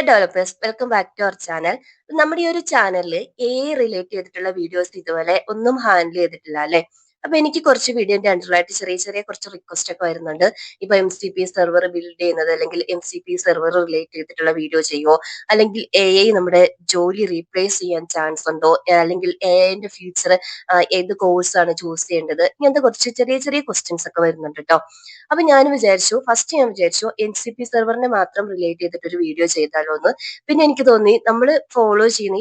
Developers welcome back to our channel. നമ്മുടെ ഈ ഒരു ചാനലിൽ റിലേറ്റ് ചെയ്തിട്ടുള്ള വീഡിയോസ് ഇതുപോലെ ഒന്നും ഹാൻഡിൽ ചെയ്തിട്ടില്ല അല്ലെ. അപ്പൊ എനിക്ക് കുറച്ച് വീഡിയോന്റെ അണ്ടറിലായിട്ട് ചെറിയ ചെറിയ കുറച്ച് റിക്വസ്റ്റ് ഒക്കെ വരുന്നുണ്ട്. ഇപ്പൊ MCP സെർവർ ബിൽഡ് ചെയ്യുന്നത് അല്ലെങ്കിൽ MCP സെർവർ റിലേറ്റ് ചെയ്തിട്ടുള്ള വീഡിയോ ചെയ്യുമോ, അല്ലെങ്കിൽ നമ്മുടെ ജോലി റീപ്ലേസ് ചെയ്യാൻ ചാൻസ് ഉണ്ടോ, അല്ലെങ്കിൽ ന്റെ ഫ്യൂച്ചർ ഏത് കോഴ്സ് ആണ് ചൂസ് ചെയ്യേണ്ടത്, ഇങ്ങനത്തെ കുറച്ച് ചെറിയ ചെറിയ ക്വസ്റ്റ്യൻസ് ഒക്കെ വരുന്നുണ്ട് കേട്ടോ. അപ്പൊ ഞാൻ വിചാരിച്ചു MCP സെർവറിനെ മാത്രം റിലേറ്റ് ചെയ്തിട്ട് ഒരു വീഡിയോ ചെയ്താലോ എന്ന്. പിന്നെ എനിക്ക് തോന്നി നമ്മൾ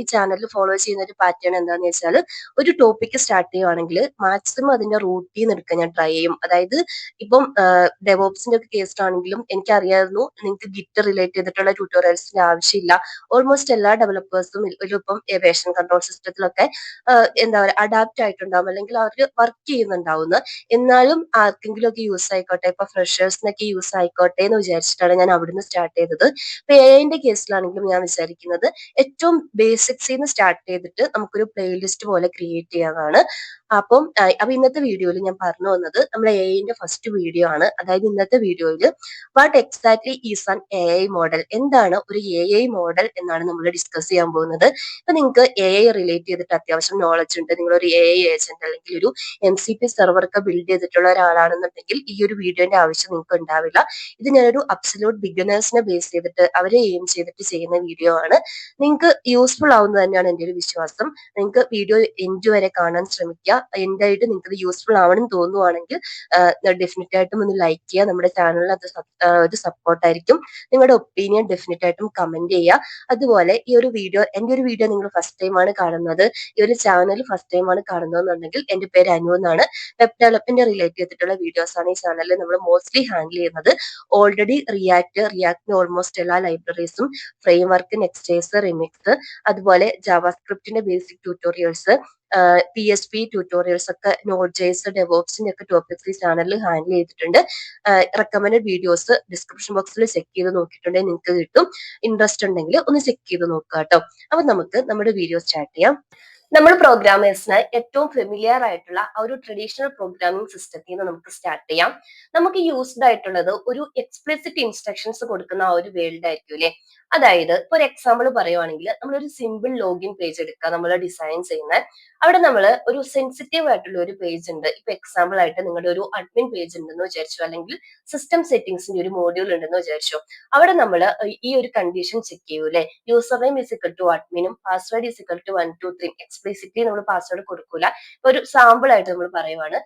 ഈ ചാനലിൽ ഫോളോ ചെയ്യുന്ന ഒരു പാറ്റേൺ എന്താന്ന് വെച്ചാൽ, ഒരു ടോപ്പിക് സ്റ്റാർട്ട് ചെയ്യുവാണെങ്കിൽ മാക്സിമം അതിന്റെ റൂട്ടിൽ നിന്ന് എടുക്കാൻ ഞാൻ ട്രൈ ചെയ്യും. അതായത് ഇപ്പം ഡെവോപ്സിന്റെ ഒക്കെ കേസിലാണെങ്കിലും എനിക്കറിയായിരുന്നു നിങ്ങൾക്ക് ഗിറ്റ് റിലേറ്റ് ചെയ്തിട്ടുള്ള ട്യൂട്ടോറിയൽസിന്റെ ആവശ്യമില്ല. ഓൾമോസ്റ്റ് എല്ലാ ഡെവലപ്പേഴ്സും ഇപ്പം വേർഷൻ കൺട്രോൾ സിസ്റ്റത്തിലൊക്കെ എന്താ പറയുക അഡാപ്റ്റ് ആയിട്ടുണ്ടാവും, അല്ലെങ്കിൽ അവർ വർക്ക് ചെയ്യുന്നുണ്ടാവുന്ന. എന്നാലും ആർക്കെങ്കിലും ഒക്കെ യൂസ് ആയിക്കോട്ടെ, ഇപ്പൊ ഫ്രഷേഴ്സിനൊക്കെ യൂസ് ആയിക്കോട്ടെ എന്ന് വിചാരിച്ചിട്ടാണ് ഞാൻ അവിടുന്ന് സ്റ്റാർട്ട് ചെയ്തത്. ഇപ്പൊ ന്റെ കേസിലാണെങ്കിലും ഞാൻ വിചാരിക്കുന്നത് ഏറ്റവും ബേസിക്സിൽ നിന്ന് സ്റ്റാർട്ട് ചെയ്തിട്ട് നമുക്കൊരു പ്ലേലിസ്റ്റ് പോലെ ക്രിയേറ്റ് ചെയ്യാനാണ്. അപ്പൊ ഇന്നത്തെ വീഡിയോയിൽ ഞാൻ പറഞ്ഞു വന്നത് നമ്മുടെ ന്റെ ഫസ്റ്റ് വീഡിയോ ആണ്. അതായത് ഇന്നത്തെ വീഡിയോയിൽ what exactly is an model, എന്താണ് ഒരു മോഡൽ എന്നാണ് നമ്മൾ ഡിസ്കസ് ചെയ്യാൻ പോകുന്നത്. ഇപ്പൊ നിങ്ങൾക്ക് റിലേറ്റ് ചെയ്തിട്ട് അത്യാവശ്യം നോളജ് ഉണ്ട്, നിങ്ങൾ ഒരു ഏജന്റ് അല്ലെങ്കിൽ ഒരു MCP സെർവർ ഒക്കെ ബിൽഡ് ചെയ്തിട്ടുള്ള ഒരാളാണെന്നുണ്ടെങ്കിൽ ഈ ഒരു വീഡിയോന്റെ ആവശ്യം നിങ്ങൾക്ക് ഉണ്ടാവില്ല. ഇത് ഞാനൊരു അബ്സല്യൂട്ട് ബിഗിനേഴ്സിനെ ബേസ് ചെയ്തിട്ട് അവരെ ചെയ്തിട്ട് ചെയ്യുന്ന വീഡിയോ ആണ്. നിങ്ങൾക്ക് യൂസ്ഫുൾ ആവുന്നത് തന്നെയാണ് എൻ്റെ ഒരു വിശ്വാസം. നിങ്ങൾക്ക് വീഡിയോ എൻഡ് വരെ കാണാൻ ശ്രമിക്കുക. എന്തായിട്ട് നിങ്ങൾക്ക് യൂസ്ഫുൾ ആവണമെന്ന് തോന്നുവാണെങ്കിൽ ഡെഫിനറ്റ് ആയിട്ടും ഒന്ന് ലൈക്ക് ചെയ്യുക. നമ്മുടെ ചാനലിൽ അത് ഒരു സപ്പോർട്ടായിരിക്കും. നിങ്ങളുടെ ഒപ്പീനിയൻ ഡെഫിനറ്റ് ആയിട്ടും കമന്റ് ചെയ്യുക. അതുപോലെ എൻ്റെ ഒരു വീഡിയോ നിങ്ങൾ ഫസ്റ്റ് ടൈം ആണ് കാണുന്നത്, ഈ ഒരു ചാനൽ ഫസ്റ്റ് ടൈം ആണ് കാണുന്നതെന്നുണ്ടെങ്കിൽ എൻ്റെ പേര് അനു എന്നാണ്. വെബ് ഡെവലപ്മെന്റ് റിലേറ്റ് ചെയ്തിട്ടുള്ള വീഡിയോസ് ആണ് ഈ ചാനലിൽ നമ്മൾ മോസ്റ്റ്ലി ഹാൻഡിൽ ചെയ്യുന്നത്. ഓൾറെഡി റിയാക്ടിന് ഓൾമോസ്റ്റ് എല്ലാ ലൈബ്രറീസും, ഫ്രെയിം വർക്ക്, നെക്സ്റ്റേഴ്സ്, റിമിക്സ്, അതുപോലെ ജാവാസ്ക്രിപ്റ്റിന്റെ ബേസിക് ട്യൂട്ടോറിയൽസ്, PHP ട്യൂട്ടോറിയൽസ് ഒക്കെ, നോഡ് ജെയ്സ്, ഡെവോപ്സിന്റെ ഒക്കെ ടോപ്പിക്സ് ഈ ചാനലിൽ ഹാൻഡിൽ ചെയ്തിട്ടുണ്ട്. റെക്കമെൻഡഡ് വീഡിയോസ് ഡിസ്ക്രിപ്ഷൻ ബോക്സിൽ ചെക്ക് ചെയ്ത് നോക്കിയിട്ടുണ്ടെങ്കിൽ നിങ്ങൾക്ക് കിട്ടും. ഇൻട്രസ്റ്റ് ഉണ്ടെങ്കിൽ ഒന്ന് ചെക്ക് ചെയ്ത് നോക്കുക കേട്ടോ. അപ്പൊ നമുക്ക് നമ്മുടെ വീഡിയോ സ്റ്റാർട്ട് ചെയ്യാം. നമ്മൾ പ്രോഗ്രാമേഴ്സിന് ഏറ്റവും ഫെമിലിയർ ആയിട്ടുള്ള ആ ഒരു ട്രഡീഷണൽ പ്രോഗ്രാമിംഗ് സിസ്റ്റത്തിൽ നിന്ന് നമുക്ക് സ്റ്റാർട്ട് ചെയ്യാം. നമുക്ക് യൂസ്ഡ് ആയിട്ടുള്ളത് ഒരു എക്സ്പ്ലിസിറ്റ് ഇൻസ്ട്രക്ഷൻസ് കൊടുക്കുന്ന ആ ഒരു വേൾഡ് ആയിരിക്കും അല്ലെ. അതായത് ഇപ്പൊ ഒരു എക്സാമ്പിൾ പറയുവാണെങ്കിൽ, നമ്മളൊരു സിമ്പിൾ ലോഗിൻ പേജ് എടുക്കുക, നമ്മൾ ഡിസൈൻ ചെയ്യുന്ന. അവിടെ നമ്മൾ ഒരു സെൻസിറ്റീവ് ആയിട്ടുള്ള ഒരു പേജ് ഉണ്ട്. ഇപ്പൊ എക്സാമ്പിൾ ആയിട്ട് നിങ്ങളുടെ ഒരു അഡ്മിൻ പേജ് ഉണ്ടെന്ന് വിചാരിച്ചു, അല്ലെങ്കിൽ സിസ്റ്റം സെറ്റിംഗ്സിന്റെ ഒരു മോഡ്യൂൾ ഉണ്ടെന്ന് വിചാരിച്ചു. അവിടെ നമ്മൾ ഈ ഒരു കണ്ടീഷൻ ചെക്ക് ചെയ്യൂലേ, user name is equal to അഡ്മിനും password is equal to 1 2 3. Explicitly നമ്മൾ പാസ്വേഡ് കൊടുക്കൂല. ഒരു സാമ്പിൾ ആയിട്ട് നമ്മൾ പറയുവാണ്.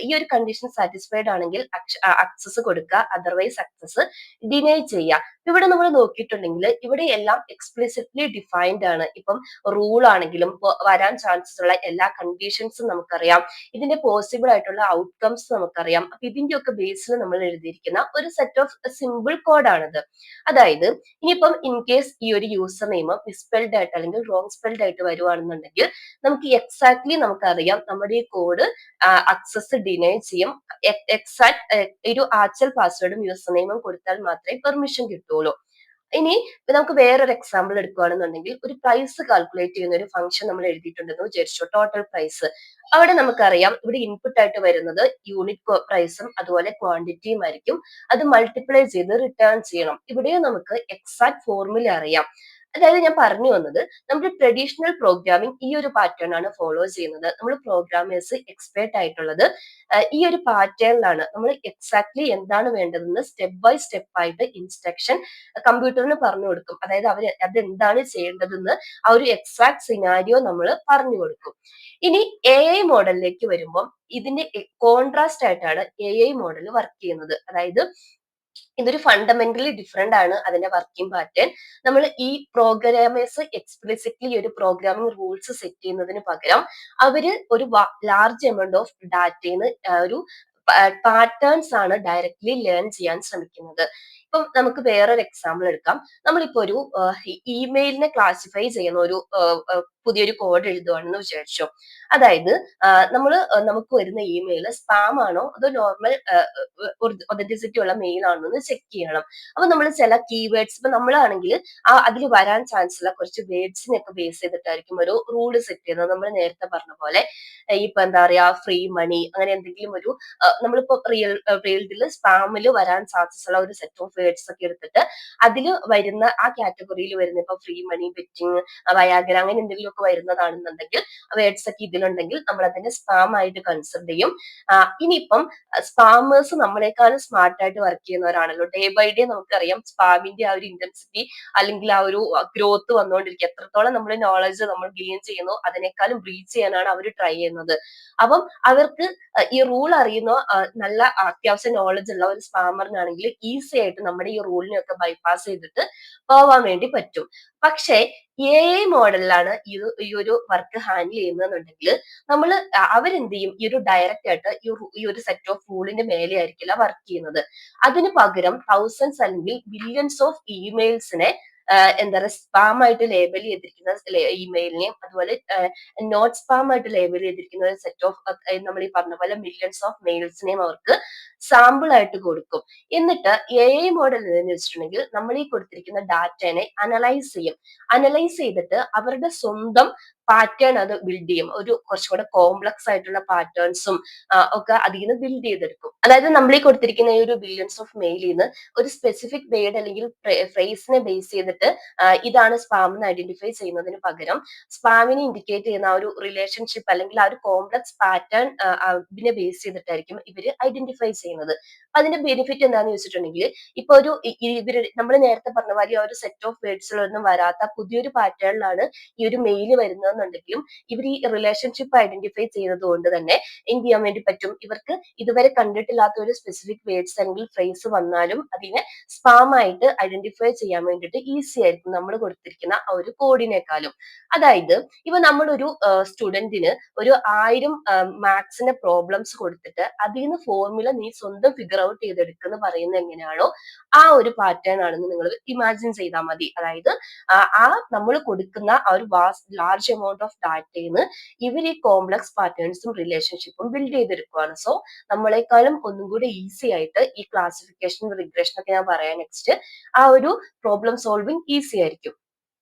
ഈ ഒരു കണ്ടീഷൻ സാറ്റിസ്ഫൈഡ് ആണെങ്കിൽ ആക്സസ് കൊടുക്കുക, അതർവൈസ് ആക്സസ് ഡിനൈ ചെയ്യുക. ഇവിടെ നമ്മൾ നോക്കിയിട്ടുണ്ടെങ്കിൽ ഇവിടെ എല്ലാം എക്സ്പ്ലിസിറ്റ്ലി ഡിഫൈൻഡ് ആണ്. ഇപ്പം റൂൾ ആണെങ്കിലും വരാൻ ചാൻസസ് ഉള്ള എല്ലാ കണ്ടീഷൻസും നമുക്കറിയാം. ഇതിന്റെ പോസിബിൾ ആയിട്ടുള്ള ഔട്ട്കംസ് നമുക്കറിയാം. അപ്പൊ ഇതിന്റെ ഒക്കെ ബേസിൽ നമ്മൾ എഴുതിയിരിക്കുന്ന ഒരു സെറ്റ് ഓഫ് സിമ്പിൾ കോഡാണിത്. അതായത് ഇനിയിപ്പം ഇൻ കേസ് ഈ ഒരു യൂസർ നെയിം മിസ്പെൽഡ് ആയിട്ട് അല്ലെങ്കിൽ റോങ് സ്പെൽഡ് ആയിട്ട് വരുവാണെന്നുണ്ടെങ്കിൽ നമുക്ക് എക്സാക്ട്ലി നമുക്കറിയാം നമ്മുടെ ഈ കോഡ് ആക്സസ് ഡിനൈ ചെയ്യും. എക്സാക്ട് ഒരു ആക്ച്വൽ പാസ്വേഡും യൂസർ നെയിമും കൊടുത്താൽ മാത്രമേ പെർമിഷൻ കിട്ടുള്ളൂ. ഇനി നമുക്ക് വേറൊരു എക്സാമ്പിൾ എടുക്കുകയാണെന്നുണ്ടെങ്കിൽ, ഒരു പ്രൈസ് കാൽക്കുലേറ്റ് ചെയ്യുന്ന ഒരു ഫംഗ്ഷൻ നമ്മൾ എഴുതിയിട്ടുണ്ടെന്ന് വിചാരിച്ചു, ടോട്ടൽ പ്രൈസ്. അവിടെ നമുക്കറിയാം ഇവിടെ ഇൻപുട്ട് ആയിട്ട് വരുന്നത് യൂണിറ്റ് പ്രൈസും അതുപോലെ ക്വാണ്ടിറ്റിയും ആയിരിക്കും. അത് മൾട്ടിപ്ലൈ ചെയ്ത് റിട്ടേൺ ചെയ്യണം. ഇവിടെയും നമുക്ക് എക്സാക്ട് ഫോർമുല അറിയാം. അതായത് ഞാൻ പറഞ്ഞു വന്നത്, നമ്മുടെ ട്രഡീഷണൽ പ്രോഗ്രാമിംഗ് ഈ ഒരു പാറ്റേൺ ആണ് ഫോളോ ചെയ്യുന്നത്. നമ്മൾ പ്രോഗ്രാമേഴ്സ് എക്സ്പേർട്ട് ആയിട്ടുള്ളത് ഈ ഒരു പാറ്റേണിലാണ്. നമ്മൾ എക്സാക്ട്ലി എന്താണ് വേണ്ടതെന്ന് സ്റ്റെപ്പ് ബൈ സ്റ്റെപ്പ് ആയിട്ട് ഇൻസ്ട്രക്ഷൻ കമ്പ്യൂട്ടറിന് പറഞ്ഞു കൊടുക്കും. അതായത് അവർ അതെന്താണ് ചെയ്യേണ്ടതെന്ന് ആ ഒരു എക്സാക്ട് സിനാരിയോ നമ്മൾ പറഞ്ഞു കൊടുക്കും. ഇനി മോഡലിലേക്ക് വരുമ്പോൾ ഇതിന്റെ കോൺട്രാസ്റ്റ് ആയിട്ടാണ് മോഡൽ വർക്ക് ചെയ്യുന്നത്. അതായത് ഇതൊരു ഫണ്ടമെന്റലി ഡിഫറെന്റ് ആണ് അതിന്റെ വർക്കിംഗ് പാറ്റേൺ. നമ്മൾ ഈ പ്രോഗ്രാമേഴ്സ് എക്സ്പ്ലിസിറ്റ്ലി ഒരു പ്രോഗ്രാമിംഗ് റൂൾസ് സെറ്റ് ചെയ്യുന്നതിന് പകരം അവര് ഒരു ലാർജ് എമൗണ്ട് ഓഫ് ഡാറ്റയിൽ ഒരു പാറ്റേൺസ് ആണ് ഡയറക്ട്ലി ലേൺ ചെയ്യാൻ ശ്രമിക്കുന്നത്. ഇപ്പം നമുക്ക് വേറൊരു എക്സാമ്പിൾ എടുക്കാം. നമ്മളിപ്പോ ഒരു ഇമെയിലിനെ ക്ലാസിഫൈ ചെയ്യുന്ന ഒരു പുതിയൊരു കോഡ് എഴുതുവാണെന്ന് വിചാരിച്ചോ. അതായത് നമുക്ക് വരുന്ന ഇമെയിൽ സ്പാം ആണോ അതോ നോർമൽ ഒതന്റിസിറ്റി ഉള്ള മെയിൽ ആണോ എന്ന് ചെക്ക് ചെയ്യണം. അപ്പൊ നമ്മൾ ചില കീവേഡ്സ്, ഇപ്പൊ നമ്മളാണെങ്കിൽ അതിൽ വരാൻ ചാൻസ് ഉള്ള കുറച്ച് വേർഡ്സിനെയൊക്കെ ബേസ് ചെയ്തിട്ടായിരിക്കും ഒരു റൂൾ സെറ്റ് ചെയ്യുന്നത്. നമ്മൾ നേരത്തെ പറഞ്ഞ പോലെ ഇപ്പൊ എന്താ പറയാ, ഫ്രീ മണി, അങ്ങനെ എന്തെങ്കിലും ഒരു നമ്മളിപ്പോ ഫീൽഡിൽ സ്പാമിൽ വരാൻ ചാൻസസ് ഉള്ള ഒരു സെറ്റ് ഓഫ് വേർഡ്സ് ഒക്കെ എടുത്തിട്ട് അതിൽ വരുന്ന ആ കാറ്റഗറിയിൽ വരുന്ന ഇപ്പൊ ഫ്രീ മണി, ബെറ്റിംഗ്, വയാഗ്ര അങ്ങനെ എന്തെങ്കിലുമൊക്കെ വരുന്നതാണെന്നുണ്ടെങ്കിൽ വേർഡ്സ് ഒക്കെ ഇതിലുണ്ടെങ്കിൽ നമ്മൾ അതിനെ സ്പാം ആയിട്ട് കൺസിഡർ ചെയ്യും. ഇനിയിപ്പം സ്പാമേഴ്സ് നമ്മളെക്കാളും സ്മാർട്ട് ആയിട്ട് വർക്ക് ചെയ്യുന്നവരാണല്ലോ. ഡേ ബൈ ഡേ നമുക്കറിയാം സ്പാമിന്റെ ആ ഒരു ഇന്റൻസിറ്റി അല്ലെങ്കിൽ ആ ഒരു ഗ്രോത്ത് വന്നുകൊണ്ടിരിക്കുക. എത്രത്തോളം നമ്മൾ നോളജ് നമ്മൾ ഗെയിൻ ചെയ്യുന്നു അതിനേക്കാളും ബ്രീച്ച് ചെയ്യാനാണ് അവർ ട്രൈ ചെയ്യുന്നത്. അപ്പം അവർക്ക് ഈ റൂൾ അറിയുന്ന നല്ല അത്യാവശ്യം നോളജ് ഉള്ള ഒരു സ്പാമറിനാണെങ്കിൽ ഈസി ആയിട്ട് നമ്മുടെ ഈ റൂളിനെയൊക്കെ ബൈപ്പാസ് ചെയ്തിട്ട് പോവാൻ വേണ്ടി പറ്റും. പക്ഷേ AI മോഡലിലാണ് ഈ ഒരു വർക്ക് ഹാൻഡിൽ ചെയ്യുന്നതെന്നുണ്ടെങ്കിൽ നമ്മൾ അവരെന്ത് ചെയ്യും, ഈ ഒരു ഡയറക്റ്റ് ആയിട്ട് ഈ ഒരു സെറ്റ് ഓഫ് റൂളിന്റെ മേലെ ആയിരിക്കില്ല വർക്ക് ചെയ്യുന്നത്. അതിന് പകരം തൗസൻഡ്സ് അല്ലെങ്കിൽ ബില്യൺസ് ഓഫ് ഇമെയിൽസിനെ എന്താ പറയുക സ്പാം ആയിട്ട് ലേബൽ ചെയ്തിരിക്കുന്ന ഇമെയിലിനെയും അതുപോലെ നോട്ട് സ്പാം ആയിട്ട് ലേബൽ ചെയ്തിരിക്കുന്ന ഒരു സെറ്റ് ഓഫ് നമ്മൾ ഈ പറഞ്ഞ പോലെ മില്യൺസ് ഓഫ് മെയിൽസിനെയും അവർക്ക് സാമ്പിൾ ആയിട്ട് കൊടുക്കും. എന്നിട്ട് AI മോഡൽ എന്ന് വെച്ചിട്ടുണ്ടെങ്കിൽ നമ്മൾ ഈ കൊടുത്തിരിക്കുന്ന ഡാറ്റനെ അനലൈസ് ചെയ്യും. അനലൈസ് ചെയ്തിട്ട് അവരുടെ സ്വന്തം പാറ്റേൺ അത് ബിൽഡ് ചെയ്യും. ഒരു കുറച്ചുകൂടെ കോംപ്ലക്സ് ആയിട്ടുള്ള പാറ്റേൺസും ഒക്കെ അതിൽ നിന്ന് ബിൽഡ് ചെയ്തെടുക്കും. അതായത് നമ്മൾ ഈ കൊടുത്തിരിക്കുന്ന ഈ ഒരു ബില്യൺസ് ഓഫ് മെയിലിൽ നിന്ന് ഒരു സ്പെസിഫിക് വേർഡ് അല്ലെങ്കിൽ ഫ്രേസിനെ ബേസ് ചെയ്തിട്ട് ഇതാണ് സ്പാം എന്ന് ഐഡന്റിഫൈ ചെയ്യുന്നതിന് പകരം സ്പാമിനെ ഇൻഡിക്കേറ്റ് ചെയ്യുന്ന ആ ഒരു റിലേഷൻഷിപ്പ് അല്ലെങ്കിൽ ആ ഒരു കോംപ്ലക്സ് പാറ്റേൺ ഇതിനെ ബേസ് ചെയ്തിട്ടായിരിക്കും ഇവര് ഐഡന്റിഫൈ ചെയ്യുന്നത്. അതിന്റെ ബെനിഫിറ്റ് എന്താന്ന് വെച്ചിട്ടുണ്ടെങ്കിൽ ഇപ്പൊ ഒരു ഇവര് നമ്മൾ നേരത്തെ പറഞ്ഞ പോലെ ആ ഒരു സെറ്റ് ഓഫ് വേർഡ്സിലൊന്നും വരാത്ത പുതിയൊരു പാറ്റേണിലാണ് ഈ ഒരു മെയിൽ വരുന്നതെന്നുണ്ടെങ്കിലും ഇവർ ഈ റിലേഷൻഷിപ്പ് ഐഡന്റിഫൈ ചെയ്യുന്നത് കൊണ്ട് തന്നെ എന്ത് ചെയ്യാൻ വേണ്ടി പറ്റും, ഇവർക്ക് ഇതുവരെ കണ്ടിട്ടില്ലാത്ത ഒരു സ്പെസിഫിക് വേർഡ്സ് അല്ലെങ്കിൽ ഫ്രേസ് വന്നാലും അതിനെ സ്പാം ആയിട്ട് ഐഡന്റിഫൈ ചെയ്യാൻ വേണ്ടിയിട്ട് ഈസി ആയിരിക്കും നമ്മൾ കൊടുത്തിരിക്കുന്ന ആ ഒരു കോഡിനേക്കാളും. അതായത് ഇപ്പൊ നമ്മളൊരു സ്റ്റുഡന്റിന് ഒരു 1000 മാത്സിന്റെ പ്രോബ്ലംസ് കൊടുത്തിട്ട് അതിൽ നിന്ന് ഫോർമുല നീ സ്വന്തം ഫിഗർ ഔട്ട് ചെയ്തെടുക്കുന്ന പറയുന്നത് എങ്ങനെയാണോ ആ ഒരു പാറ്റേൺ ആണെന്ന് നിങ്ങൾ ഇമാജിൻ ചെയ്താൽ മതി. അതായത് ആ നമ്മൾ കൊടുക്കുന്ന ആ ഒരു ലാർജ് എമൗണ്ട് ഓഫ് ഡാറ്റയിൽ നിന്ന് ഇവർ ഈ കോംപ്ലക്സ് പാറ്റേൺസും റിലേഷൻഷിപ്പും ബിൽഡ് ചെയ്തെടുക്കുകയാണ്. സോ നമ്മളെക്കാളും ഒന്നും കൂടി ഈസി ആയിട്ട് ഈ ക്ലാസിഫിക്കേഷൻ റിഗ്രഷൻ ഒക്കെ ഞാൻ പറയാം നെക്സ്റ്റ്, ആ ഒരു പ്രോബ്ലം സോൾവിങ് ഈസി ആയിരിക്കും.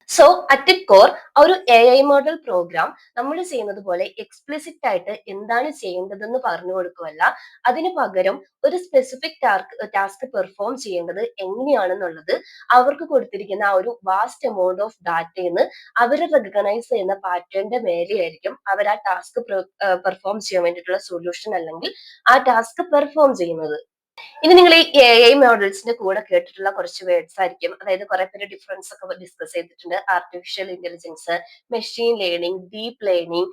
സോ അറ്റ് ഇറ്റ് കോർ ഒരു AI മോഡൽ പ്രോഗ്രാം നമ്മൾ ചെയ്യുന്നത് പോലെ എക്സ്പ്ലിസിറ്റ് ആയിട്ട് എന്താണ് ചെയ്യേണ്ടതെന്ന് പറഞ്ഞു കൊടുക്കുകയല്ല, അതിന് പകരം ഒരു സ്പെസിഫിക് ടാസ്ക് പെർഫോം ചെയ്യേണ്ടത് എങ്ങനെയാണെന്നുള്ളത് അവർക്ക് കൊടുത്തിരിക്കുന്ന ആ ഒരു വാസ്റ്റ് എമൗണ്ട് ഓഫ് ഡാറ്റയിൽ നിന്ന് അവർ റെക്കഗ്നൈസ് ചെയ്യുന്ന പാറ്റേണിന്റെ മേലെയായിരിക്കും അവർ ആ ടാസ്ക് പെർഫോം ചെയ്യാൻ വേണ്ടിയിട്ടുള്ള സൊല്യൂഷൻ അല്ലെങ്കിൽ ആ ടാസ്ക് പെർഫോം ചെയ്യുന്നത്. ഇനി നിങ്ങൾ ഈ AI മോഡൽസിന്റെ കൂടെ കേട്ടിട്ടുള്ള കുറച്ച് വേർഡ്സ് ആയിരിക്കും. അതായത് കുറെ പേര് ഡിഫറൻസ് ഒക്കെ ഡിസ്കസ് ചെയ്തിട്ടുണ്ട്. Artificial intelligence, machine learning, deep learning,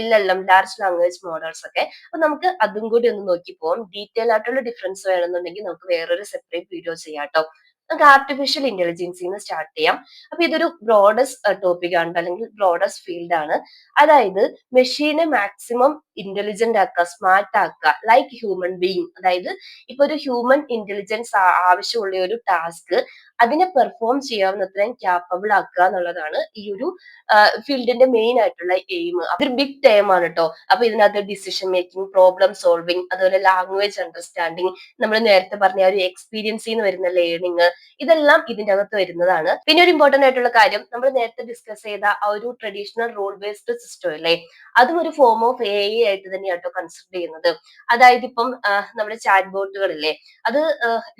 LLM, large language models ഒക്കെ. അപ്പൊ നമുക്ക് അതും കൂടി ഒന്ന് നോക്കി പോകാം. ഡീറ്റെയിൽ ആയിട്ടുള്ള ഡിഫറൻസ് വേണമെന്നുണ്ടെങ്കിൽ നമുക്ക് വേറൊരു സെപ്പറേറ്റ് വീഡിയോ ചെയ്യാം ട്ടോ. നമുക്ക് ആർട്ടിഫിഷ്യൽ ഇന്റലിജൻസിന്ന് സ്റ്റാർട്ട് ചെയ്യാം. അപ്പൊ ഇതൊരു ബ്രോഡസ്റ്റ് ടോപ്പിക് ആണ് അല്ലെങ്കിൽ ബ്രോഡസ്റ്റ് ഫീൽഡ് ആണ്. അതായത് മെഷീനെ മാക്സിമം ഇന്റലിജന്റ് ആക്കുക, സ്മാർട്ട് ആക്കുക, ലൈക്ക് ഹ്യൂമൻ ബീയിങ്. അതായത് ഇപ്പൊ ഒരു ഹ്യൂമൻ ഇന്റലിജൻസ് ആവശ്യമുള്ള ഒരു ടാസ്ക് അതിനെ പെർഫോം ചെയ്യാവുന്നത്രയും ക്യാപ്പബിൾ ആക്കുക എന്നുള്ളതാണ് ഈ ഒരു ഫീൽഡിന്റെ മെയിൻ ആയിട്ടുള്ള എയിം. അതൊരു ബിഗ് ടേം ആണ് കേട്ടോ. അപ്പൊ ഇതിനകത്ത് ഡിസിഷൻ മേക്കിംഗ്, പ്രോബ്ലം സോൾവിങ്, അതുപോലെ ലാംഗ്വേജ് അണ്ടർസ്റ്റാൻഡിങ്, നമ്മൾ നേരത്തെ പറഞ്ഞ ഒരു എക്സ്പീരിയൻസിൽ നിന്ന് വരുന്ന ലേണിംഗ്, ഇതെല്ലാം ഇതിന്റെ അകത്ത് വരുന്നതാണ്. പിന്നെ ഒരു ഇമ്പോർട്ടന്റ് ആയിട്ടുള്ള കാര്യം നമ്മൾ നേരത്തെ ഡിസ്കസ് ചെയ്ത ആ ഒരു ട്രഡീഷണൽ റോൾ ബേസ്ഡ് സിസ്റ്റം അല്ലേ, അതും ഒരു ഫോം ഓഫ് AI ആയിട്ട് തന്നെയാട്ടോ കൺസിഡർ ചെയ്യുന്നത്. അതായത് ഇപ്പം നമ്മുടെ ചാറ്റ് ബോട്ടുകളില്ലേ, അത്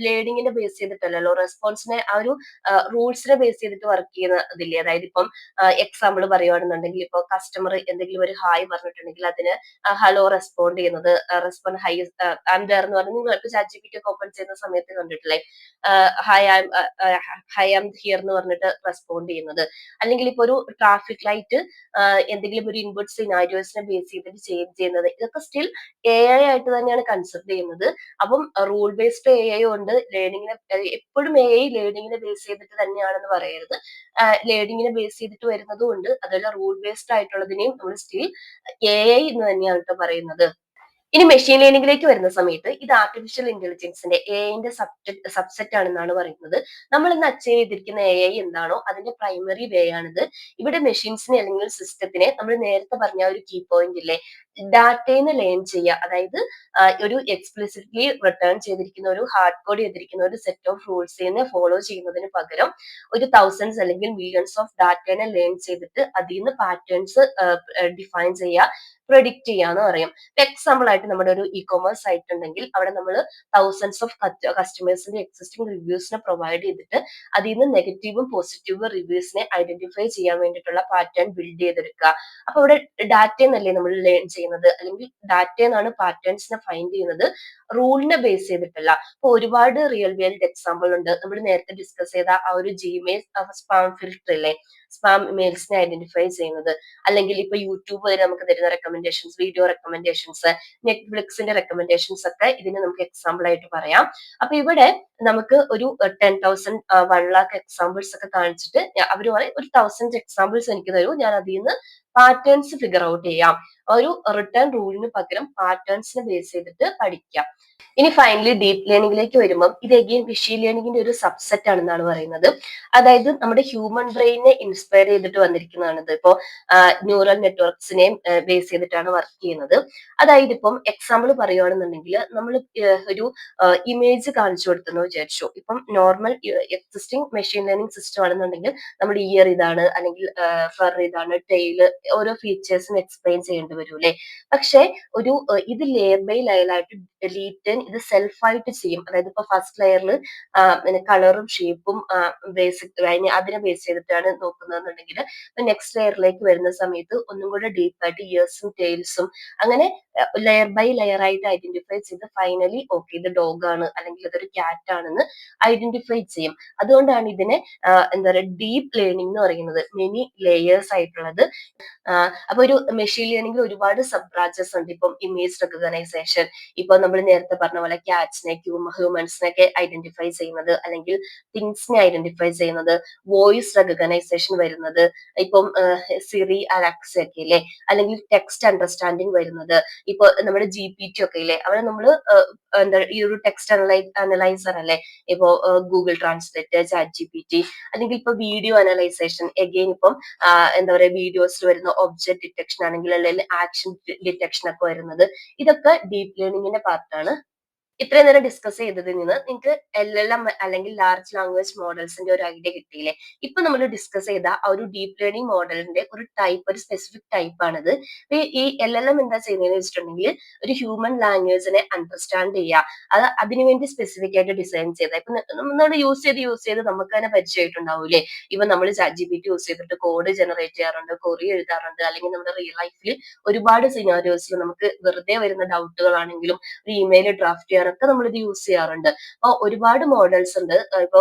ലേണിങ്ങിനെ ബേസ് ചെയ്തിട്ടല്ലല്ലോ, റെസ്പോൺസിനെ ആ ഒരു റൂൾസിനെ ബേസ് ചെയ്തിട്ട് വർക്ക് ചെയ്യുന്ന ഇതില്ലേ. അതായത് ഇപ്പം എക്സാമ്പിൾ പറയുകയാണെന്നുണ്ടെങ്കിൽ ഇപ്പൊ കസ്റ്റമർ എന്തെങ്കിലും ഒരു ഹായ് പറഞ്ഞിട്ടുണ്ടെങ്കിൽ അതിന് ഹലോ റെസ്പോണ്ട് ചെയ്യുന്നത്, respond high I M there എന്ന് പറഞ്ഞ് നിങ്ങൾ ഇപ്പൊ ചാറ്റ് GPT ഒക്കെ ഓപ്പൺ ചെയ്യുന്ന സമയത്ത് കണ്ടിട്ടില്ലേ, ഹായ് ഐ ആം ഹിയർ എന്ന് പറഞ്ഞിട്ട് റെസ്പോണ്ട് ചെയ്യുന്നത്. അല്ലെങ്കിൽ ഇപ്പൊ ഒരു ട്രാഫിക് ലൈറ്റ് എന്തെങ്കിലും ഒരു ഇൻപുട്ട് സിനാരിയോസിനെ ബേസ് ചെയ്തിട്ട് ചേഞ്ച് ചെയ്യുന്നത്, ഇതൊക്കെ സ്റ്റിൽ AI ആയിട്ട് തന്നെയാണ് കൺസിഡർ ചെയ്യുന്നത്. അപ്പം റൂൾ ബേസ്ഡ് AI ഉണ്ട്, ലേണിങ്ങിനെ എപ്പോഴും AI ലേണിങ്ങിനെ ബേസ് ചെയ്തിട്ട് തന്നെയാണെന്ന് പറയരുത്. ലേണിങ്ങിനെ ബേസ് ചെയ്തിട്ട് വരുന്നതും ഉണ്ട്, അതുപോലെ റൂൾ ബേസ്ഡ് ആയിട്ടുള്ളതിനെയും നമ്മൾ സ്റ്റിൽ AI എന്ന് തന്നെയാണ് കേട്ടോ പറയുന്നത്. ഇനി മെഷീൻ ലേണിംഗിലേക്ക് വരുന്ന സമയത്ത് ഇത് ആർട്ടിഫിഷ്യൽ ഇന്റലിജൻസിന്റെ AIന്റെ സബ്സെറ്റ് ആണെന്നാണ് പറയുന്നത്. നമ്മൾ ഇന്ന് അച്ചീവ് ചെയ്തിരിക്കുന്ന AI എന്താണോ അതിന്റെ പ്രൈമറി വേ ആണിത്. ഇവിടെ മെഷീൻസിനെ അല്ലെങ്കിൽ സിസ്റ്റത്തിനെ നമ്മൾ നേരത്തെ പറഞ്ഞ ഒരു കീ പോയിന്റ് ഇല്ലേ, ഡാറ്റയിൽ നിന്ന് ലേൺ ചെയ്യുക. അതായത് ഒരു എക്സ്പ്ലിസിറ്റ്ലി റിട്ടേൺ ചെയ്തിരിക്കുന്ന ഒരു ഹാർഡ് കോഡ് ചെയ്തിരിക്കുന്ന ഒരു സെറ്റ് ഓഫ് റൂൾസിനെ ഫോളോ ചെയ്യുന്നതിന് പകരം ഒരു തൗസൻഡ്സ് അല്ലെങ്കിൽ മില്യൺസ് ഓഫ് ഡാറ്റനെ ലേൺ ചെയ്തിട്ട് അതിൽ നിന്ന് പാറ്റേൺസ് ഡിഫൈൻ ചെയ്യുക, പ്രെഡിക്റ്റ് ചെയ്യാന്ന് പറയും. എക്സാമ്പിൾ ആയിട്ട് നമ്മുടെ ഒരു ഇ കൊമേഴ്സ് സൈറ്റ് ഉണ്ടെങ്കിൽ അവിടെ നമ്മൾ തൗസൻഡ്സ് ഓഫ് കസ്റ്റമേഴ്സിന്റെ എക്സിസ്റ്റിംഗ് റിവ്യൂസിനെ പ്രൊവൈഡ് ചെയ്തിട്ട് അതിൽ നിന്ന് നെഗറ്റീവും പോസിറ്റീവും റിവ്യൂസിനെ ഐഡന്റിഫൈ ചെയ്യാൻ വേണ്ടിയിട്ടുള്ള പാറ്റേൺ ബിൽഡ് ചെയ്തെടുക്കുക. അപ്പൊ ഇവിടെ ഡാറ്റ എന്നല്ലേ നമ്മൾ ലേൺ ചെയ്യുന്നത്, അല്ലെങ്കിൽ ഡാറ്റ എന്നാണ് പാറ്റേൺസിനെ ഫൈൻഡ് ചെയ്യുന്നത്, റൂളിനെ ബേസ് ചെയ്തിട്ടല്ല. അപ്പൊ ഒരുപാട് റിയൽ വേൾഡ് എക്സാമ്പിൾ ഉണ്ട്. നമ്മൾ നേരത്തെ ഡിസ്കസ് ചെയ്ത ആ ഒരു ജിമെയിൽ സ്പാം ഫിൽട്ടർ ഇല്ലേ, സ്പാം മെയിൽസിനെ ഐഡന്റിഫൈ ചെയ്യുന്നത്, അല്ലെങ്കിൽ ഇപ്പൊ യൂട്യൂബ് വരെ നമുക്ക് തരുന്ന റെക്കമെൻഡേഷൻസ്, വീഡിയോ റെക്കമെൻഡേഷൻസ്, നെറ്റ്ഫ്ലിക്സിന്റെ റെക്കമെൻഡേഷൻസ് ഒക്കെ ഇതിന് നമുക്ക് എക്സാമ്പിൾ ആയിട്ട് പറയാം. അപ്പൊ ഇവിടെ നമുക്ക് ഒരു 10,000 1 lakh എക്സാമ്പിൾസ് ഒക്കെ കാണിച്ചിട്ട് അവർ പറയും ഒരു 1000 എക്സാമ്പിൾസ് എനിക്ക് തരൂ, ഞാൻ അതിൽ നിന്ന് പാറ്റേൺസ് ഫിഗർ ഔട്ട് ചെയ്യാം. ഒരു റിട്ടേൺ റൂളിന് പകരം പാറ്റേൺസിനെ ബേസ് ചെയ്തിട്ട് പഠിക്കാം. ഇനി ഫൈനലി ഡീപ് ലേണിംഗിലേക്ക് വരുമ്പോൾ ഇത് അഗെയിൻ മെഷീൻ ലേണിംഗിന്റെ ഒരു സബ്സെറ്റ് ആണെന്നാണ് പറയുന്നത്. അതായത് നമ്മുടെ ഹ്യൂമൻ ബ്രെയിനെ ഇൻസ്പയർ ചെയ്തിട്ട് വന്നിരിക്കുന്നതാണ് ഇത്. ഇപ്പോ ന്യൂറൽ നെറ്റ്വർക്സിനെയും ബേസ് ചെയ്തിട്ടാണ് വർക്ക് ചെയ്യുന്നത്. അതായത് ഇപ്പം എക്സാമ്പിൾ പറയുകയാണെന്നുണ്ടെങ്കിൽ നമ്മൾ ഒരു ഇമേജ് കാണിച്ചു കൊടുത്തെന്ന് വിചാരിച്ചു. ഇപ്പം normal existing machine learning system ആണെന്നുണ്ടെങ്കിൽ നമ്മുടെ ഇയർ ഇതാണ്, അല്ലെങ്കിൽ ഫർ ഇതാണ്, ടെയില്, ഓരോ ഫീച്ചേഴ്സും എക്സ്പ്ലെയിൻ ചെയ്യേണ്ടി വരും അല്ലെ. പക്ഷെ ഒരു ഇത് ലെയർ ബൈ ലെയർ ആയിട്ട് ഡിലീറ്റ് ഇത് സെൽഫായിട്ട് ചെയ്യും. അതായത് ഇപ്പൊ ഫസ്റ്റ് ലെയറിൽ കളറും ഷേപ്പും ബേസിക് അതിനെ ബേസ് ചെയ്തിട്ടാണ് നോക്കുന്നതെന്നുണ്ടെങ്കിൽ നെക്സ്റ്റ് ലെയറിലേക്ക് വരുന്ന സമയത്ത് ഒന്നും കൂടെ ഡീപ്പായിട്ട് ഇയേഴ്സും ടെയിൽസും അങ്ങനെ ലെയർ ബൈ ലെയർ ആയിട്ട് ഐഡന്റിഫൈ ചെയ്ത് ഫൈനലി ഓക്കെ ഇത് ഡോഗ് ആണ് അല്ലെങ്കിൽ ഇതൊരു ക്യാറ്റ് ആണെന്ന് ഐഡന്റിഫൈ ചെയ്യും. അതുകൊണ്ടാണ് ഇതിനെ എന്താ പറയുക ഡീപ്പ് ലേണിംഗ് എന്ന് പറയുന്നത്, മെനി ലേയേഴ്സ് ആയിട്ടുള്ളത്. അപ്പൊ ഒരു മെഷീൻ ലേണിംഗിൽ ഒരുപാട് സബ് ബ്രാഞ്ചസ് ഉണ്ട്. ഇപ്പം ഇമേജ് റെക്കഗ്നൈസേഷൻ, ഇപ്പൊ നമ്മൾ നേരത്തെ പറഞ്ഞ പോലെ ക്യാറ്റ്സിനെ ഹ്യൂമൻസിനെയൊക്കെ ഐഡന്റിഫൈ ചെയ്യുന്നത്, അല്ലെങ്കിൽ തിങ്സിനെ ഐഡന്റിഫൈ ചെയ്യുന്നത്, വോയിസ് റെക്കഗ്നൈസേഷൻ വരുന്നത്, ഇപ്പം സിറി, അലക്സ ഒക്കെ ഇല്ലേ, അല്ലെങ്കിൽ ടെക്സ്റ്റ് അണ്ടർസ്റ്റാൻഡിങ് വരുന്നത്, ഇപ്പൊ നമ്മുടെ GPT ഒക്കെ ഇല്ലേ, അവിടെ നമ്മൾ എന്താ ഈ ഒരു ടെക്സ്റ്റ് അനലൈസർ അല്ലെ, ഇപ്പോ ഗൂഗിൾ ട്രാൻസ്ലേറ്റ്, ChatGPT, അല്ലെങ്കിൽ ഇപ്പൊ വീഡിയോ അനലൈസേഷൻ, എഗെയിൻ ഇപ്പം എന്താ പറയുക വീഡിയോസിൽ വരുന്ന ഒബ്ജക്ട് ഡിറ്റക്ഷൻ ആണെങ്കിൽ, അല്ലെങ്കിൽ ആക്ഷൻ ഡിറ്റക്ഷൻ ഒക്കെ വരുന്നത്, ഇതൊക്കെ ഡീപ് ലേണിംഗിന്റെ പാർട്ടാണ്. ഇത്രയും നേരം ഡിസ്കസ് ചെയ്തതിൽ നിന്ന് നിങ്ങൾക്ക് LLM അല്ലെങ്കിൽ ലാർജ് ലാംഗ്വേജ് മോഡൽസിന്റെ ഒരു ഐഡിയ കിട്ടിയില്ലേ. ഇപ്പൊ നമ്മൾ ഡിസ്കസ് ചെയ്ത ആ ഒരു ഡീപ് ലേണിംഗ് മോഡലിന്റെ ഒരു ടൈപ്പ്, ഒരു സ്പെസിഫിക് ടൈപ്പ് ആണിത്. ഈ LLM എന്താ ചെയ്യുന്നതെന്ന് വെച്ചിട്ടുണ്ടെങ്കിൽ ഒരു ഹ്യൂമൻ ലാംഗ്വേജിനെ അണ്ടർസ്റ്റാൻഡ് ചെയ്യുക, അത് അതിനുവേണ്ടി സ്പെസിഫിക് ആയിട്ട് ഡിസൈൻ ചെയ്ത. ഇപ്പൊ നമ്മൾ യൂസ് ചെയ്ത് നമുക്ക് തന്നെ പരിചയമായിട്ടുണ്ടാവൂലേ. ഇപ്പൊ നമ്മൾ ChatGPT യൂസ് ചെയ്തിട്ട് കോഡ് ജനറേറ്റ് ചെയ്യാറുണ്ട്, കൊറി എഴുതാറുണ്ട്, അല്ലെങ്കിൽ നമ്മുടെ റിയൽ ലൈഫിൽ ഒരുപാട് സിനാരിയോസിൽ നമുക്ക് വെറുതെ വരുന്ന ഡൗട്ടുകളാണെങ്കിലും ഒരു ഇമെയിൽ ഡ്രാഫ്റ്റ് ചെയ്യാനൊക്കെ നമ്മൾ ഇത് യൂസ് ചെയ്യാറുണ്ട്. അപ്പൊ ഒരുപാട് മോഡൽസ് ഉണ്ട്. ഇപ്പൊ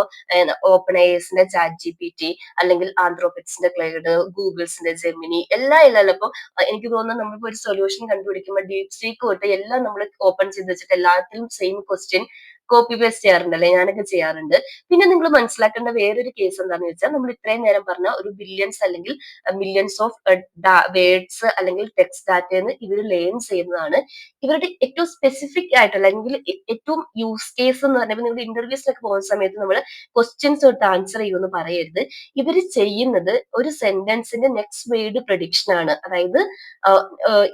ഓപ്പൺ ഐസിന്റെ ChatGPT, അല്ലെങ്കിൽ ആന്ത്രോപിക്സിന്റെ ക്ലൈഡ്, ഗൂഗിൾസിന്റെ ജെമിനി, എല്ലാം ഇല്ലല്ലോ. ഇപ്പൊ എനിക്ക് തോന്നുന്നു നമ്മളിപ്പോ ഒരു സൊല്യൂഷൻ കണ്ടുപിടിക്കുമ്പോൾ ഡീപ് സീക്ക് തൊട്ട് എല്ലാം നമ്മൾ ഓപ്പൺ ചെയ്ത് വെച്ചിട്ട് എല്ലാത്തിലും സെയിം ക്വസ്റ്റ്യൻ കോപ്പി പേസ്റ്റ് ചെയ്യാറുണ്ടല്ലേ, ഞാനൊക്കെ ചെയ്യാറുണ്ട്. പിന്നെ നിങ്ങൾ മനസ്സിലാക്കേണ്ട വേറൊരു കേസ് എന്താണെന്ന് വെച്ചാൽ, നമ്മൾ ഇത്രയും നേരം പറഞ്ഞ ഒരു ബില്യൺസ് അല്ലെങ്കിൽ മില്യൺസ് ഓഫ് വേർഡ്സ് അല്ലെങ്കിൽ ടെക്സ്റ്റ് ഡാറ്റയെന്ന് ഇവർ ലേൺ ചെയ്യുന്നതാണ്. ഇവരുടെ ഏറ്റവും സ്പെസിഫിക് ആയിട്ടുള്ള, അല്ലെങ്കിൽ ഏറ്റവും യൂസ് കേസ് എന്ന് പറഞ്ഞാൽ, നിങ്ങൾ ഇന്റർവ്യൂസിലൊക്കെ പോകുന്ന സമയത്ത് നമ്മൾ ക്വസ്റ്റ്യൻസ് തൊട്ട് ആൻസർ ചെയ്യുമെന്ന് പറയരുത്. ഇവർ ചെയ്യുന്നത് ഒരു സെന്റൻസിന്റെ നെക്സ്റ്റ് വേർഡ് പ്രഡിക്ഷൻ ആണ്. അതായത്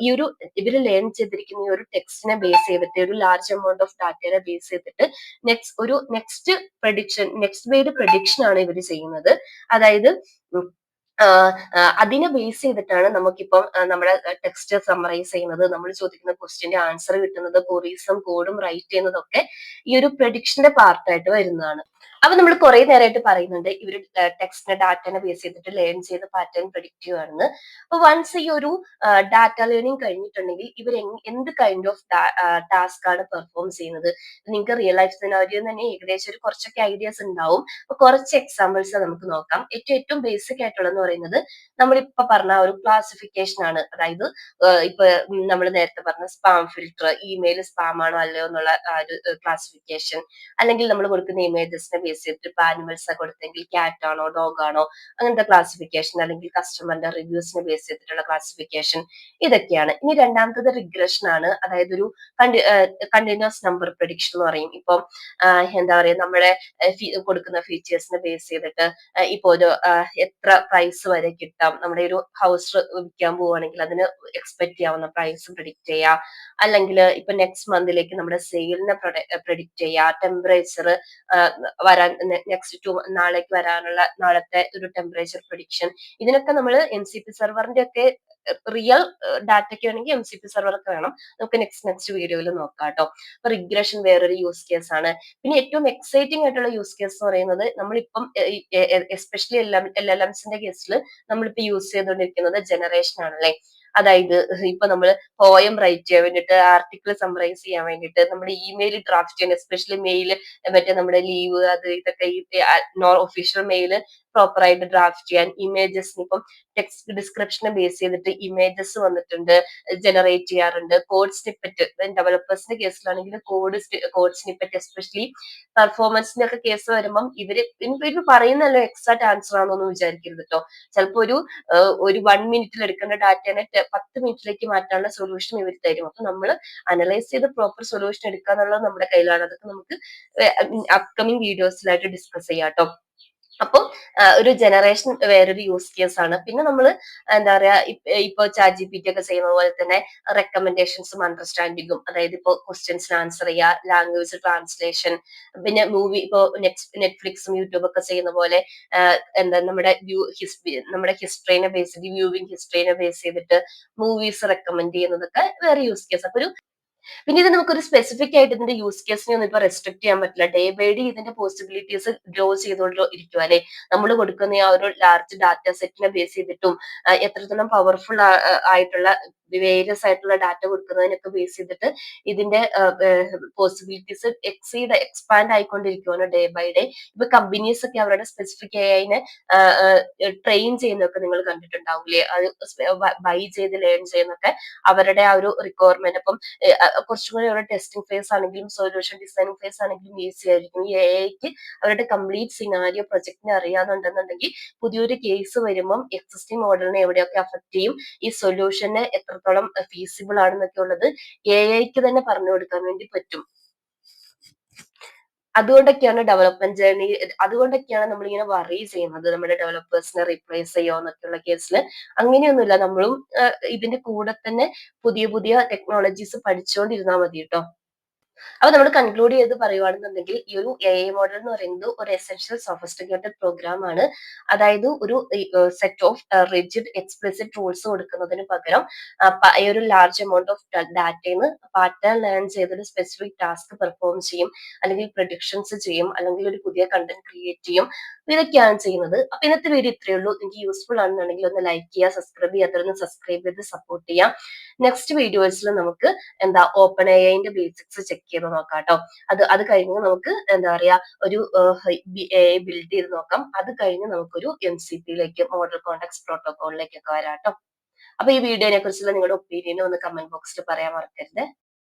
ഈ ഒരു ഇവർ ലേൺ ചെയ്തിരിക്കുന്ന ഈ ഒരു ടെക്സ്റ്റിനെ ബേസ് ചെയ്തിട്ട്, ഒരു ലാർജ് എമൗണ്ട് ഓഫ് ഡാറ്റയെ ബേസ് ചെയ്തിട്ട് നെക്സ്റ്റ് വേർഡ് പ്രഡിക്ഷൻ ആണ് ഇവർ ചെയ്യുന്നത്. അതായത് അതിനെ ബേസ് ചെയ്തിട്ടാണ് നമുക്കിപ്പം നമ്മുടെ ടെക്സ്റ്റ് സമ്മറൈസ് ചെയ്യുന്നത്, നമ്മൾ ചോദിക്കുന്ന ക്വസ്റ്റ്യന്റെ ആൻസർ കിട്ടുന്നത്, കൊറീസും കോഡും റൈറ്റ് ചെയ്യുന്നതൊക്കെ ഈ ഒരു പ്രഡിക്ഷന്റെ പാർട്ടായിട്ട് വരുന്നതാണ്. അപ്പൊ നമ്മൾ കുറെ നേരമായിട്ട് പറയുന്നുണ്ട് ഇവർ ടെക്സ്റ്റിന്റെ ഡാറ്റനെ ബേസ് ചെയ്തിട്ട് ലേൺ ചെയ്ത് പാറ്റേൺ പ്രഡിക്റ്റ് ചെയ്യുകയാണെന്ന്. അപ്പൊ വൺസ് ഈ ഒരു ഡാറ്റ ലേണിംഗ് കഴിഞ്ഞിട്ടുണ്ടെങ്കിൽ ഇവർ എന്ത് കൈൻഡ് ഓഫ് ടാസ്ക് ആണ് പെർഫോം ചെയ്യുന്നത്, നിങ്ങൾക്ക് റിയൽ ലൈഫ് സിനാരിയോ തന്നെ ഏകദേശം ഒരു കുറച്ചൊക്കെ ഐഡിയാസ് ഉണ്ടാവും. അപ്പൊ കുറച്ച് എക്സാമ്പിൾസ് നമുക്ക് നോക്കാം. ഏറ്റവും ബേസിക് ആയിട്ടുള്ളതെന്ന് പറയുന്നത് നമ്മളിപ്പോ പറഞ്ഞ ഒരു ക്ലാസിഫിക്കേഷൻ ആണ്. അതായത് ഇപ്പൊ നമ്മൾ നേരത്തെ പറഞ്ഞ സ്പാം ഫിൽട്ടർ, ഇമെയിൽ സ്പാം ആണോ അല്ലയോ എന്നുള്ള ഒരു ക്ലാസിഫിക്കേഷൻ, അല്ലെങ്കിൽ നമ്മൾ കൊടുക്കുന്ന ഇമേജസിനെ ബേസ് ചെയ്തിട്ട് ഇപ്പൊ ആനിമൽസ് കൊടുത്തെങ്കിൽ ക്യാറ്റ് ആണോ ഡോഗ് ആണോ അങ്ങനത്തെ ക്ലാസിഫിക്കേഷൻ, അല്ലെങ്കിൽ കസ്റ്റമറിന്റെ റിവ്യൂസിനെ ബേസ് ചെയ്തിട്ടുള്ള ക്ലാസിഫിക്കേഷൻ, ഇതൊക്കെയാണ്. ഇനി രണ്ടാമത്തത് റിഗ്രഷൻ ആണ്. അതായത് ഒരു കണ്ടിന്യൂസ് നമ്പർ പ്രഡിക്ഷൻ എന്ന് പറയും. ഇപ്പം എന്താ പറയാ, നമ്മുടെ കൊടുക്കുന്ന ഫീച്ചേഴ്സിനെ ബേസ് ചെയ്തിട്ട് ഇപ്പൊ ഒരു എത്ര പ്രൈസ് വരെ കിട്ടാം, നമ്മുടെ ഒരു ഹൗസ് വിൽക്കാൻ പോവുകയാണെങ്കിൽ അതിന് എക്സ്പെക്ട് ചെയ്യാവുന്ന പ്രൈസ് പ്രിഡിക്റ്റ് ചെയ്യാം, അല്ലെങ്കിൽ ഇപ്പൊ നെക്സ്റ്റ് മന്തിലേക്ക് നമ്മുടെ സെയിലിനെ പ്രിഡിക്റ്റ് ചെയ്യാം, ടെമ്പറേച്ചർ വരാൻ നെക്സ്റ്റ് നാളേക്ക് വരാനുള്ള നാളത്തെ ഒരു ടെമ്പറേച്ചർ പ്രഡിക്ഷൻ. ഇതിനൊക്കെ നമ്മൾ MCP സെർവറിന്റെ ഒക്കെ റിയൽ ഡാറ്റയ്ക്ക് വേണമെങ്കിൽ MCP സെർവർ ഒക്കെ വേണം. നമുക്ക് നെക്സ്റ്റ് വീഡിയോയിൽ നോക്കാം കേട്ടോ. അപ്പൊ റിഗ്രഷൻ വേറൊരു യൂസ് കേസ് ആണ്. പിന്നെ ഏറ്റവും എക്സൈറ്റിംഗ് ആയിട്ടുള്ള യൂസ് കേസ് എന്ന് പറയുന്നത്, നമ്മളിപ്പം എസ്പെഷ്യലി LLMs കേസിൽ നമ്മളിപ്പോ യൂസ് ചെയ്തുകൊണ്ടിരിക്കുന്നത് ജനറേഷൻ ആണല്ലേ. അതായത് ഇപ്പൊ നമ്മൾ പോയം റൈറ്റ് ചെയ്യാൻ വേണ്ടിയിട്ട്, ആർട്ടിക്കിൾ സമ്മറൈസ് ചെയ്യാൻ വേണ്ടിയിട്ട്, നമ്മുടെ ഇമെയിൽ ഡ്രാഫ്റ്റ് ചെയ്യാൻ, എസ്പെഷ്യലി മെയിൽ മറ്റേ നമ്മുടെ ലീവ് അത് ഇതൊക്കെ നോൺ ഒഫീഷ്യൽ മെയിൽ പ്രോപ്പർ ആയിട്ട് ഡ്രാഫ്റ്റ് ചെയ്യാൻ, ഇമേജസ് ഇപ്പം ടെക്സ്റ്റ് ഡിസ്ക്രിപ്ഷനെ ബേസ് ചെയ്തിട്ട് ഇമേജസ് വന്നിട്ടുണ്ട്, ജനറേറ്റ് ചെയ്യാറുണ്ട്. കോഡ് സ്നിപ്പറ്റ് ഡെവലപ്പേഴ്സിന്റെ കേസിലാണെങ്കിൽ കോഡ് സ്നിപ്പറ്റ്, എസ്പെഷ്യലി പെർഫോമൻസിന്റെ ഒക്കെ കേസ് വരുമ്പം ഇവര് പറയുന്നല്ലോ എക്സാക്ട് ആൻസർ ആണെന്നൊന്നും വിചാരിക്കരുത് കേട്ടോ. ചിലപ്പോ ഒരു 1 മിനിറ്റിൽ എടുക്കേണ്ട ഡാറ്റനെ 10 മിനിറ്റിലേക്ക് മാറ്റാനുള്ള സൊല്യൂഷൻ ഇവർ തരും. അപ്പൊ നമ്മൾ അനലൈസ് ചെയ്ത് പ്രോപ്പർ സൊല്യൂഷൻ എടുക്കുക എന്നുള്ളത് നമ്മുടെ കയ്യിലാണ്. അതൊക്കെ നമുക്ക് അപ്കമിങ് വീഡിയോസിലായിട്ട് ഡിസ്കസ് ചെയ്യാം കേട്ടോ. അപ്പം ഒരു ജനറേഷൻ വേറൊരു യൂസ് കേസ് ആണ്. പിന്നെ നമ്മൾ എന്താ പറയാ, ഇപ്പൊ ChatGPT ഒക്കെ ചെയ്യുന്ന പോലെ തന്നെ റെക്കമെൻഡേഷൻസും അണ്ടർസ്റ്റാൻഡിങ്ങും, അതായത് ഇപ്പൊ ക്വസ്റ്റ്യൻസിന് ആൻസർ ചെയ്യുക, ലാംഗ്വേജ് ട്രാൻസ്ലേഷൻ, പിന്നെ മൂവി ഇപ്പൊ നെറ്റ്ഫ്ലിക്സും യൂട്യൂബ് ഒക്കെ ചെയ്യുന്ന പോലെ എന്താ നമ്മുടെ ഹിസ്റ്ററിനെ ബേസ് ചെയ്ത്, വ്യൂവിംഗ് ഹിസ്റ്ററിനെ ബേസ് ചെയ്തിട്ട് മൂവീസ് റെക്കമെൻഡ് ചെയ്യുന്നതൊക്കെ വേറെ യൂസ് കേസ്. അപ്പൊ പിന്നെ ഇത് നമുക്കൊരു സ്പെസിഫിക് ആയിട്ട് ഇതിന്റെ യൂസ് കേസിനെ ഒന്നും ഇപ്പൊ റെസ്ട്രിക്ട് ചെയ്യാൻ പറ്റില്ല. ഡേ ബൈ ഡേ ഇതിന്റെ പോസിബിലിറ്റീസ് ഗ്രോ ചെയ്തുകൊണ്ട് ഇരിക്കും അല്ലെ. നമ്മൾ കൊടുക്കുന്ന ആ ഒരു ലാർജ് ഡാറ്റ സെറ്റിനെ ബേസ് ചെയ്തിട്ടും എത്രത്തോളം പവർഫുൾ ആയിട്ടുള്ള വേരിയസ് ആയിട്ടുള്ള ഡാറ്റ കൊടുക്കുന്നതിനൊക്കെ ബേസ് ചെയ്തിട്ട് ഇതിന്റെ പോസിബിലിറ്റീസ് എക്സ്പാൻഡ് ആയിക്കൊണ്ടിരിക്കുകയാണ് ഡേ ബൈ ഡേ. ഇപ്പൊ കമ്പനീസ് ഒക്കെ അവരുടെ സ്പെസിഫിക് AI ട്രെയിൻ ചെയ്യുന്നതൊക്കെ നിങ്ങൾ കണ്ടിട്ടുണ്ടാവില്ലേ, അത് ബൈ ചെയ്ത് ലേൺ ചെയ്യുന്നൊക്കെ അവരുടെ ആ ഒരു റിക്വയർമെന്റ്. അപ്പം കുറച്ചും കൂടി അവരുടെ ടെസ്റ്റിംഗ് ഫേസ് ആണെങ്കിലും സൊല്യൂഷൻ ഡിസൈനിങ് ഫേസ് ആണെങ്കിലും ഈസി ആയിരിക്കും. ഈ AI അവരുടെ കംപ്ലീറ്റ് സിനാരിയോ പ്രൊജക്ടിനെ അറിയാന്നുണ്ടെന്നുണ്ടെങ്കിൽ പുതിയൊരു കേസ് വരുമ്പം എക്സിസ്റ്റിംഗ് മോഡലിനെ എവിടെയൊക്കെ അഫക്ട് ചെയ്യും, ഈ സൊല്യൂഷന് എത്രത്തോളം ഫീസിബിൾ ആണെന്നൊക്കെ ഉള്ളത് AI തന്നെ പറഞ്ഞു കൊടുക്കാൻ വേണ്ടി പറ്റും. അതുകൊണ്ടൊക്കെയാണ് ഡെവലപ്മെന്റ് ജേർണി, അതുകൊണ്ടൊക്കെയാണ് നമ്മളിങ്ങനെ വറി ചെയ്യുന്നത്, നമ്മുടെ ഡെവലപ്പേഴ്സിനെ റീപ്ലേസ് ചെയ്യുമോ എന്നൊക്കെയുള്ള കേസിൽ. അങ്ങനെയൊന്നുമില്ല, നമ്മളും ഇതിന്റെ കൂടെ തന്നെ പുതിയ പുതിയ ടെക്നോളജീസ് പഠിച്ചുകൊണ്ടിരുന്നാൽ മതി കേട്ടോ. അപ്പൊ നമ്മൾ കൺക്ലൂഡ് ചെയ്ത് പറയുവാണെന്നുണ്ടെങ്കിൽ, ഈ ഒരു AI മോഡൽ എന്ന് പറയുന്നത് ഒരു എസെൻഷ്യൽ സോഫിസ്റ്റിക്കേറ്റഡ് പ്രോഗ്രാം ആണ്. അതായത് ഒരു set of rigid explicit rules കൊടുക്കുന്നതിന് പകരം ഈ ഒരു ലാർജ് എമൗണ്ട് ഓഫ് ഡാറ്റയിൽ നിന്ന് പാറ്റേൺ ലേൺ ചെയ്തൊരു സ്പെസിഫിക് ടാസ്ക് പെർഫോം ചെയ്യും, അല്ലെങ്കിൽ പ്രഡിക്ഷൻസ് ചെയ്യും, അല്ലെങ്കിൽ ഒരു പുതിയ കണ്ടന്റ് ക്രിയേറ്റ് ചെയ്യും. ഇതൊക്കെയാണ് ചെയ്യുന്നത്. അപ്പൊ ഇന്നത്തെ വീഡിയോ ഇത്രയേ ഉള്ളൂ. നിങ്ങൾക്ക് യൂസ്ഫുൾ ആണെന്നുണ്ടെങ്കിൽ ഒന്ന് ലൈക്ക് ചെയ്യുക, സബ്സ്ക്രൈബ് ചെയ്യാത്തവരൊന്ന് സബ്സ്ക്രൈബ് ചെയ്ത് സപ്പോർട്ട് ചെയ്യാം. നെക്സ്റ്റ് വീഡിയോസിൽ നമുക്ക് ഓപ്പൺ AIന്റെ ബേസിക്സ് ചെക്ക് ചെയ്ത് നോക്കാം കേട്ടോ. അത് കഴിഞ്ഞ് നമുക്ക് എന്താ പറയാ, ഒരു AI ബിൽഡ് ചെയ്ത് നോക്കാം. അത് കഴിഞ്ഞ് നമുക്കൊരു MCP മോഡൽ കോണ്ടാക്ട്സ് പ്രോട്ടോകോളിലേക്കൊക്കെ വരാം കേട്ടോ. അപ്പൊ ഈ വീഡിയോനെ കുറിച്ചുള്ള നിങ്ങളുടെ ഒപ്പീനിയൻ ഒന്ന് കമന്റ് ബോക്സിൽ പറയാൻ മറക്കരുത്.